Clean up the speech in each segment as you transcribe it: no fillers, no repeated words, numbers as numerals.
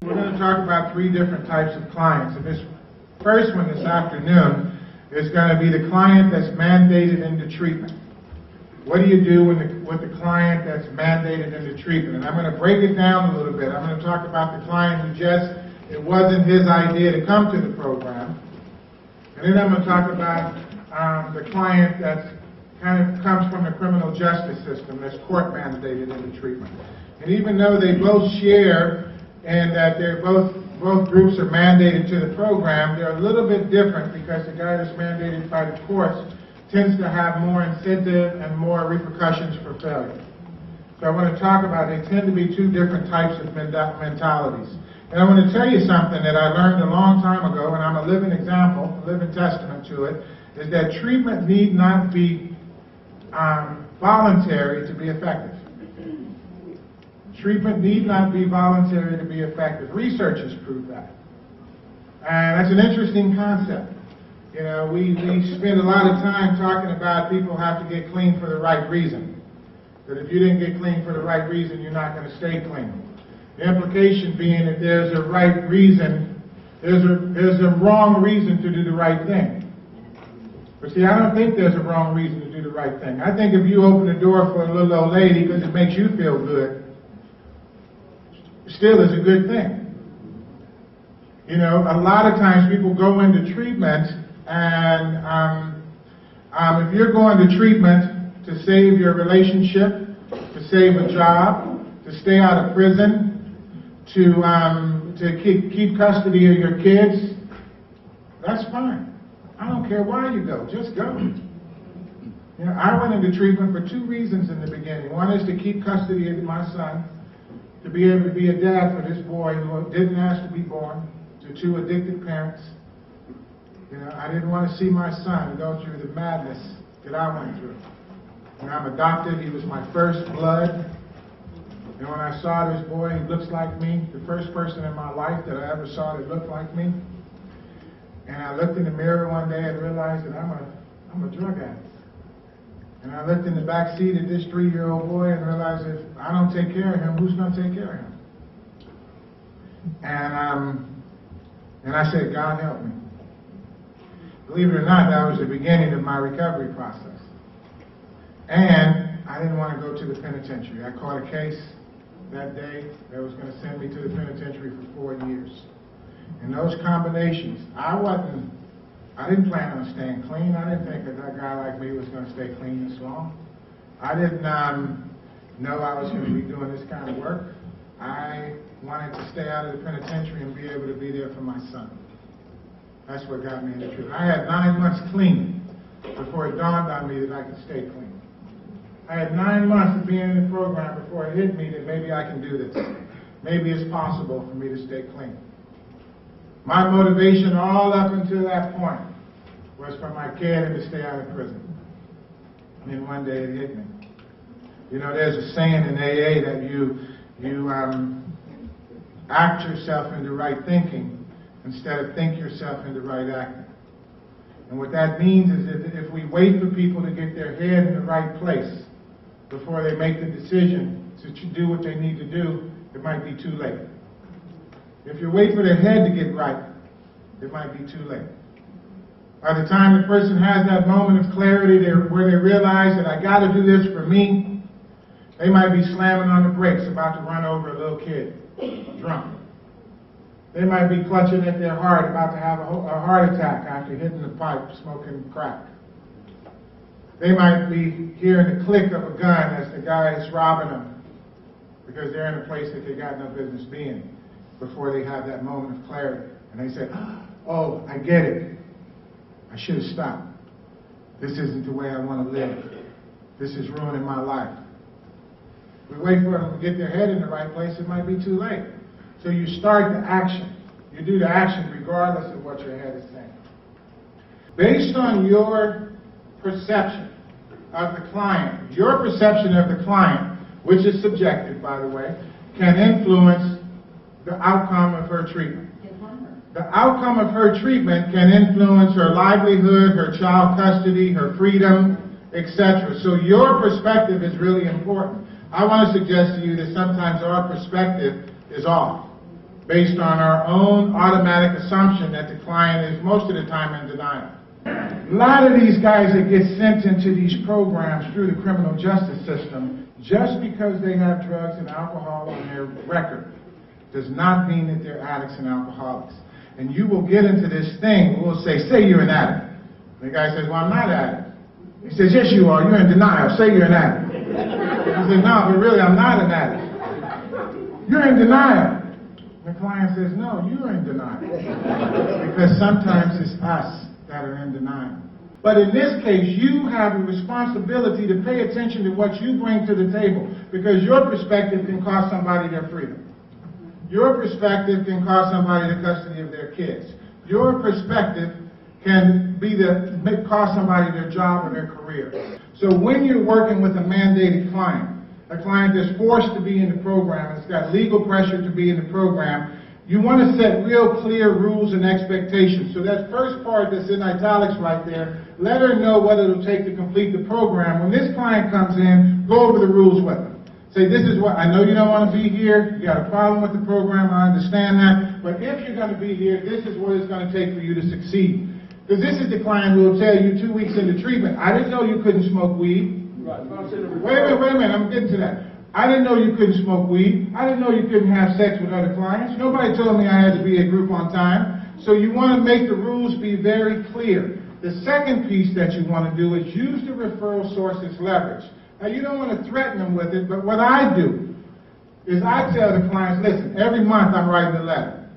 We're going to talk about three different types of clients. And this first one this afternoon is going to be the client that's mandated into treatment. What do you do with the client that's mandated into treatment? And I'm going to break it down a little bit. I'm going to talk about the client who it wasn't his idea to come to the program. And then I'm going to talk about the client that's kind of comes from the criminal justice system, that's court mandated into treatment. And even though they both share and that both groups are mandated to the program, they're a little bit different because the guy that's mandated by the courts tends to have more incentive and more repercussions for failure. So I want to talk about, they tend to be two different types of mentalities. And I want to tell you something that I learned a long time ago, and I'm a living example, a living testament to it, is that treatment need not be voluntary to be effective. Treatment need not be voluntary to be effective. Research has proved that. And that's an interesting concept. You know, we spend a lot of time talking about people have to get clean for the right reason. That if you didn't get clean for the right reason, you're not going to stay clean. The implication being that there's a right reason, there's a wrong reason to do the right thing. But see, I don't think there's a wrong reason to do the right thing. I think if you open the door for a little old lady because it makes you feel good, still is a good thing. You know, a lot of times people go into treatment and if you're going to treatment to save your relationship, to save a job, to stay out of prison, to keep custody of your kids, that's fine. I don't care why you go, just go. You know, I went into treatment for two reasons in the beginning. One is to keep custody of my son, to be able to be a dad for this boy who didn't ask to be born, to two addicted parents. You know, I didn't want to see my son go through the madness that I went through. When I'm adopted, he was my first blood. And when I saw this boy, he looks like me, the first person in my life that I ever saw that looked like me. And I looked in the mirror one day and realized that I'm a drug addict. And I looked in the back seat of this 3-year-old boy and realized if I don't take care of him, who's going to take care of him? And I said, God help me. Believe it or not, that was the beginning of my recovery process. And I didn't want to go to the penitentiary. I caught a case that day that was going to send me to the penitentiary for 4 years. And those combinations, I didn't plan on staying clean. I didn't think that guy like me was going to stay clean this long. I didn't know I was going to be doing this kind of work. I wanted to stay out of the penitentiary and be able to be there for my son. That's what got me into treatment. I had 9 months clean before it dawned on me that I could stay clean. I had 9 months of being in the program before it hit me that maybe I can do this. Maybe it's possible for me to stay clean. My motivation all up until that point was for my kid and to stay out of prison. And then one day it hit me. You know, there's a saying in AA that you act yourself into right thinking instead of think yourself into right acting. And what that means is that if we wait for people to get their head in the right place before they make the decision to do what they need to do, it might be too late. If you wait for their head to get right, it might be too late. By the time the person has that moment of clarity where they realize that I got to do this for me, they might be slamming on the brakes about to run over a little kid, drunk. They might be clutching at their heart about to have a heart attack after hitting the pipe, smoking crack. They might be hearing the click of a gun as the guy is robbing them because they're in a place that they got no business being before they have that moment of clarity. And they say, oh, I get it. I should have stopped. This isn't the way I want to live. This is ruining my life. If we wait for them to get their head in the right place, it might be too late. So you start the action. You do the action regardless of what your head is saying. Based on your perception of the client, your perception of the client, which is subjective, by the way, can influence the outcome of her treatment. The outcome of her treatment can influence her livelihood, her child custody, her freedom, etc. So your perspective is really important. I want to suggest to you that sometimes our perspective is off. based on our own automatic assumption that the client is most of the time in denial. A lot of these guys that get sent into these programs through the criminal justice system, just because they have drugs and alcohol on their record, does not mean that they're addicts and alcoholics. And you will get into this thing, we'll say you're an addict. The guy says, well, I'm not an addict. He says, yes, you are. You're in denial. Say you're an addict. He says, no, but really, I'm not an addict. You're in denial. The client says, no, you're in denial. Because sometimes it's us that are in denial. But in this case, you have a responsibility to pay attention to what you bring to the table, because your perspective can cost somebody their freedom. Your perspective can cost somebody the custody of their kids. Your perspective can cost somebody their job or their career. So when you're working with a mandated client, a client that's forced to be in the program, it's got legal pressure to be in the program, you want to set real clear rules and expectations. So that first part that's in italics right there, let her know what it'll take to complete the program. When this client comes in, go over the rules with them. Say, this is what, I know you don't want to be here, you got a problem with the program, I understand that, but if you're going to be here, this is what it's going to take for you to succeed. Because this is the client who will tell you 2 weeks into treatment, I didn't know you couldn't smoke weed. Right. Wait a minute, I'm getting to that. I didn't know you couldn't smoke weed. I didn't know you couldn't have sex with other clients. Nobody told me I had to be at group on time. So you want to make the rules be very clear. The second piece that you want to do is use the referral source as leverage. Now, you don't want to threaten them with it, but what I do is I tell the clients, listen, every month I'm writing a letter.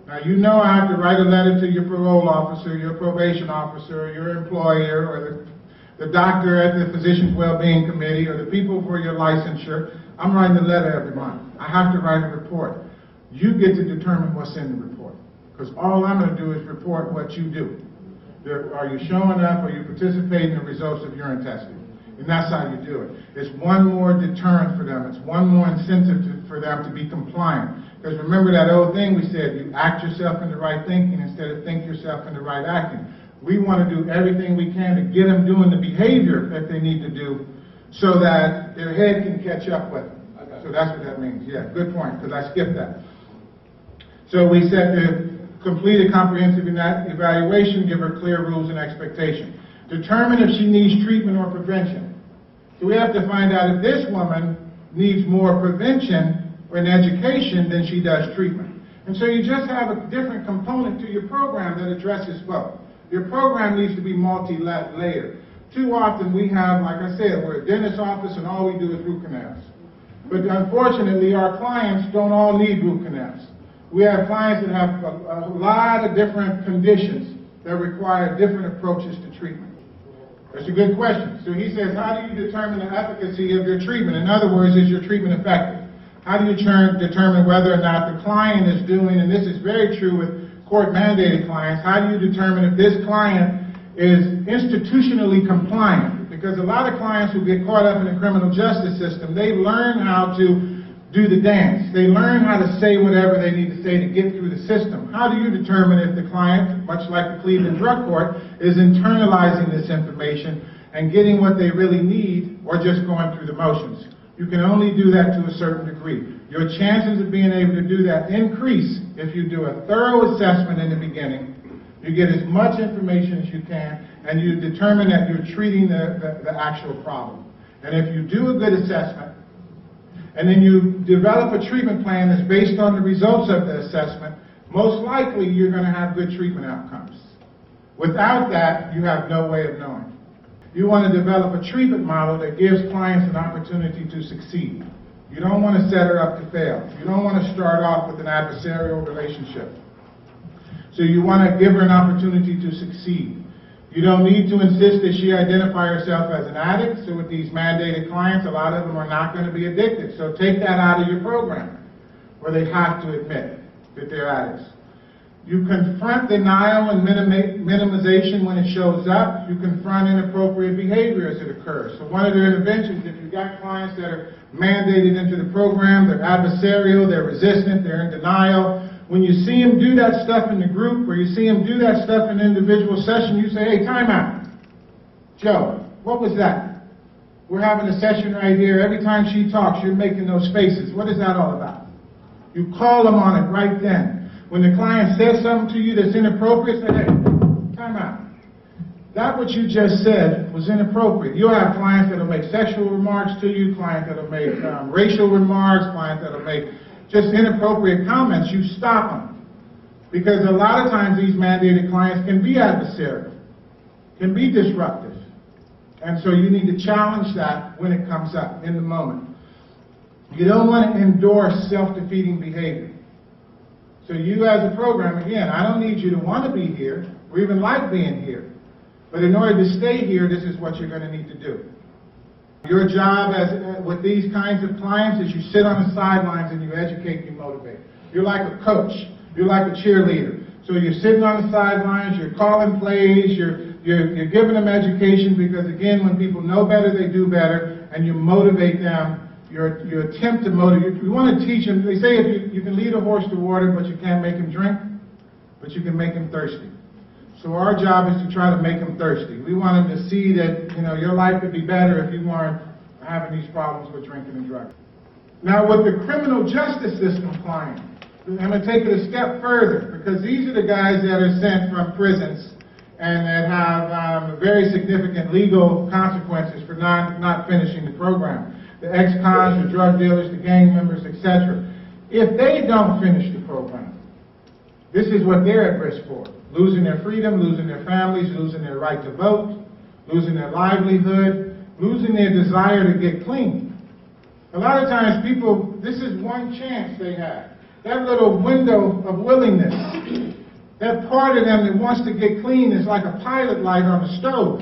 Now, you know I have to write a letter to your parole officer, your probation officer, your employer, or the doctor at the Physician's Wellbeing Committee, or the people for your licensure. I'm writing a letter every month. I have to write a report. You get to determine what's in the report, because all I'm going to do is report what you do. Are you showing up? Are you participating in the results of urine testing? And that's how you do it. It's one more deterrent for them. It's one more incentive for them to be compliant. Because remember that old thing we said, you act yourself into right thinking instead of think yourself into right acting. We want to do everything we can to get them doing the behavior that they need to do so that their head can catch up with them. So that's what that means. Yeah, good point, because I skipped that. So we said to complete a comprehensive evaluation, give her clear rules and expectations. Determine if she needs treatment or prevention. So we have to find out if this woman needs more prevention or an education than she does treatment. And so you just have a different component to your program that addresses both. Your program needs to be multi-layered. Too often we have, like I said, we're a dentist's office and all we do is root canals. But unfortunately, our clients don't all need root canals. We have clients that have a lot of different conditions that require different approaches to treatment. That's a good question. So he says, how do you determine the efficacy of your treatment? In other words, is your treatment effective? How do you determine whether or not the client is doing, and this is very true with court-mandated clients, how do you determine if this client is institutionally compliant? Because a lot of clients who get caught up in the criminal justice system, they learn how to do the dance. They learn how to say whatever they need to say to get through the system. How do you determine if the client, much like the Cleveland Drug Court, is internalizing this information and getting what they really need, or just going through the motions? You can only do that to a certain degree. Your chances of being able to do that increase if you do a thorough assessment in the beginning, you get as much information as you can, and you determine that you're treating the actual problem. And if you do a good assessment, and then you develop a treatment plan that's based on the results of the assessment, most likely you're going to have good treatment outcomes. Without that, you have no way of knowing. You want to develop a treatment model that gives clients an opportunity to succeed. You don't want to set her up to fail. You don't want to start off with an adversarial relationship. So you want to give her an opportunity to succeed. You don't need to insist that she identify herself as an addict. So with these mandated clients, a lot of them are not going to be addicted. So take that out of your program, where they have to admit that they're addicts. You confront denial and minimization when it shows up. You confront inappropriate behavior as it occurs. So one of the interventions, if you've got clients that are mandated into the program, they're adversarial, they're resistant, they're in denial, when you see them do that stuff in the group, or you see them do that stuff in individual session, you say, hey, time out. Joe, what was that? We're having a session right here. Every time she talks, you're making those faces. What is that all about? You call them on it right then. When the client says something to you that's inappropriate, say, hey, time out. That what you just said was inappropriate. You'll have clients that'll make sexual remarks to you, clients that'll make racial remarks, clients that'll make just inappropriate comments. You stop them. Because a lot of times these mandated clients can be adversarial, can be disruptive. And so you need to challenge that when it comes up, in the moment. You don't want to endorse self-defeating behavior. So you as a program, again, I don't need you to want to be here or even like being here. But in order to stay here, this is what you're going to need to do. Your job with these kinds of clients is you sit on the sidelines and you educate, you motivate. You're like a coach. You're like a cheerleader. So you're sitting on the sidelines, you're calling plays, you're giving them education because, again, when people know better, they do better, and you motivate them. You attempt to motivate. You want to teach them. They say if you can lead a horse to water, but you can't make him drink, but you can make him thirsty. So our job is to try to make them thirsty. We want them to see that, your life could be better if you weren't having these problems with drinking and drugs. Now, with the criminal justice system client, I'm going to take it a step further because these are the guys that are sent from prisons and that have very significant legal consequences for not finishing the program. The ex-cons, the drug dealers, the gang members, etc. If they don't finish the program, this is what they're at risk for. Losing their freedom, losing their families, losing their right to vote, losing their livelihood, losing their desire to get clean. A lot of times people, this is one chance they have. That little window of willingness, that part of them that wants to get clean is like a pilot light on a stove.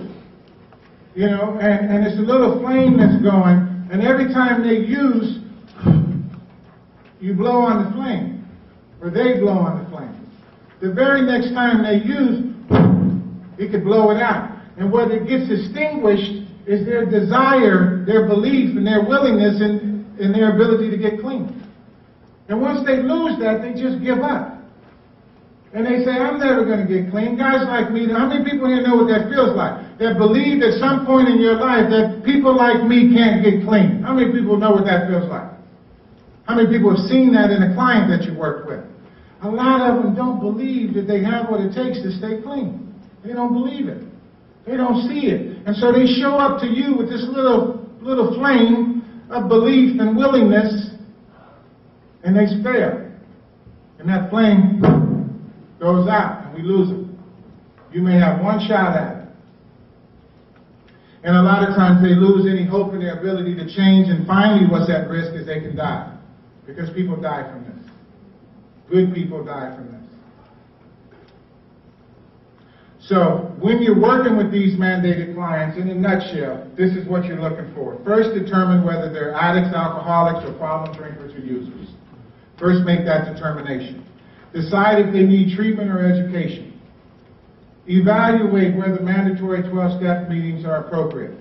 And it's a little flame that's going, and every time they use, you blow on the flame, or they blow on the flame. The very next time they use, it could blow it out. And what it gets extinguished is their desire, their belief, and their willingness in their ability to get clean. And once they lose that, they just give up. And they say, I'm never going to get clean. Guys like me, how many people here know what that feels like? That believe at some point in your life that people like me can't get clean. How many people know what that feels like? How many people have seen that in a client that you work with? A lot of them don't believe that they have what it takes to stay clean. They don't believe it. They don't see it. And so they show up to you with this little flame of belief and willingness, and they fail. And that flame goes out, and we lose it. You may have one shot at it. And a lot of times they lose any hope in their ability to change, and finally what's at risk is they can die. Because people die from this. Good people die from this. So, when you're working with these mandated clients, in a nutshell, this is what you're looking for. First, determine whether they're addicts, alcoholics, or problem drinkers or users. First, make that determination. Decide if they need treatment or education. Evaluate whether mandatory 12-step meetings are appropriate.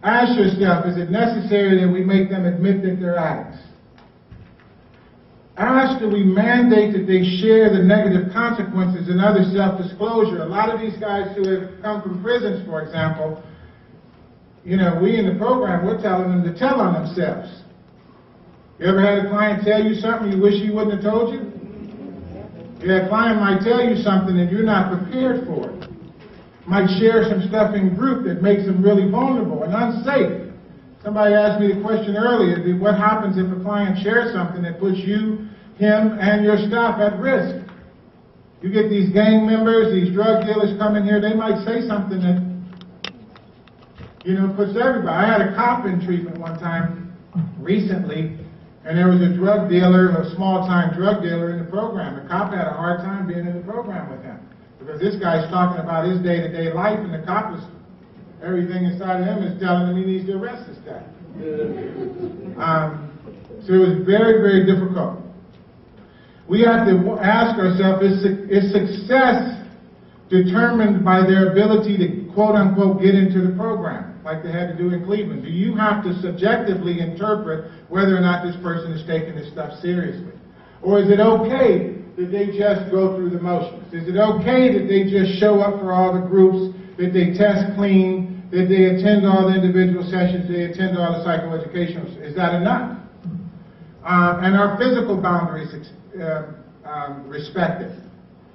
Ask yourself, is it necessary that we make them admit that they're addicts? Ask, do we mandate that they share the negative consequences and other self-disclosure? A lot of these guys who have come from prisons, for example, we in the program, we're telling them to tell on themselves. You ever had a client tell you something you wish he wouldn't have told you? Yeah, a client might tell you something and you're not prepared for it. Might share some stuff in group that makes them really vulnerable and unsafe. Somebody asked me the question earlier, what happens if a client shares something that puts you, him, and your staff at risk? You get these gang members, these drug dealers come in here, they might say something that, puts everybody. I had a cop in treatment one time recently, and there was a drug dealer, a small-time drug dealer in the program. The cop had a hard time being in the program with him because this guy's talking about his day-to-day life, and the cop is everything inside of him is telling him he needs to arrest this guy. So it was very, very difficult. We have to ask ourselves, is success determined by their ability to, quote-unquote, get into the program, like they had to do in Cleveland? Do you have to subjectively interpret whether or not this person is taking this stuff seriously? Or is it okay that they just go through the motions? Is it okay that they just show up for all the groups, that they test clean, that they attend all the individual sessions, they attend all the psychoeducational? Is that enough? and our physical boundaries respected.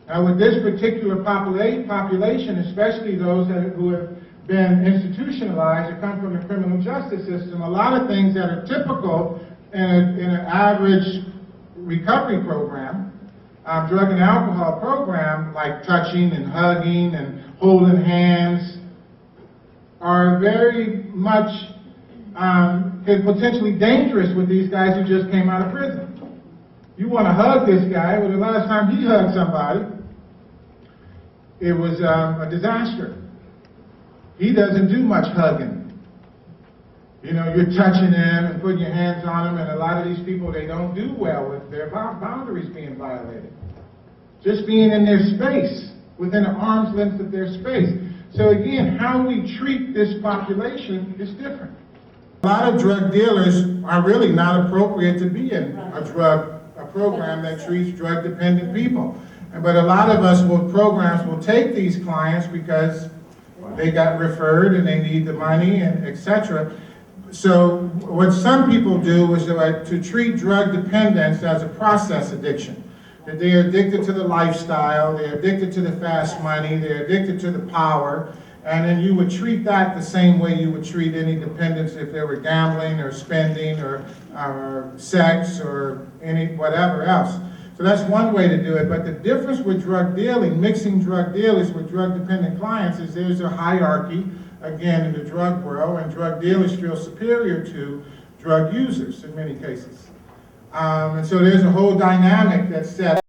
Now, with this particular population, especially those who have been institutionalized or come from the criminal justice system, a lot of things that are typical in an average recovery program, drug and alcohol program, like touching and hugging and holding hands, are very much potentially dangerous with these guys who just came out of prison. You want to hug this guy, well, the last time he hugged somebody, it was a disaster. He doesn't do much hugging. You know, you're touching them and putting your hands on them, and a lot of these people, they don't do well with their boundaries being violated. Just being in their space, within an arm's length of their space. So again, how we treat this population is different. A lot of drug dealers are really not appropriate to be in a program that treats drug-dependent people. But a lot of us programs will take these clients because they got referred and they need the money and etc. So what some people do is to treat drug dependence as a process addiction. That they are addicted to the lifestyle, they're addicted to the fast money, they're addicted to the power, and then you would treat that the same way you would treat any dependence if they were gambling or spending or sex or any whatever else. So that's one way to do it, but the difference with drug dealing, mixing drug dealers with drug-dependent clients, is there's a hierarchy, again, in the drug world, and drug dealers feel superior to drug users in many cases. And so there's a whole dynamic that's set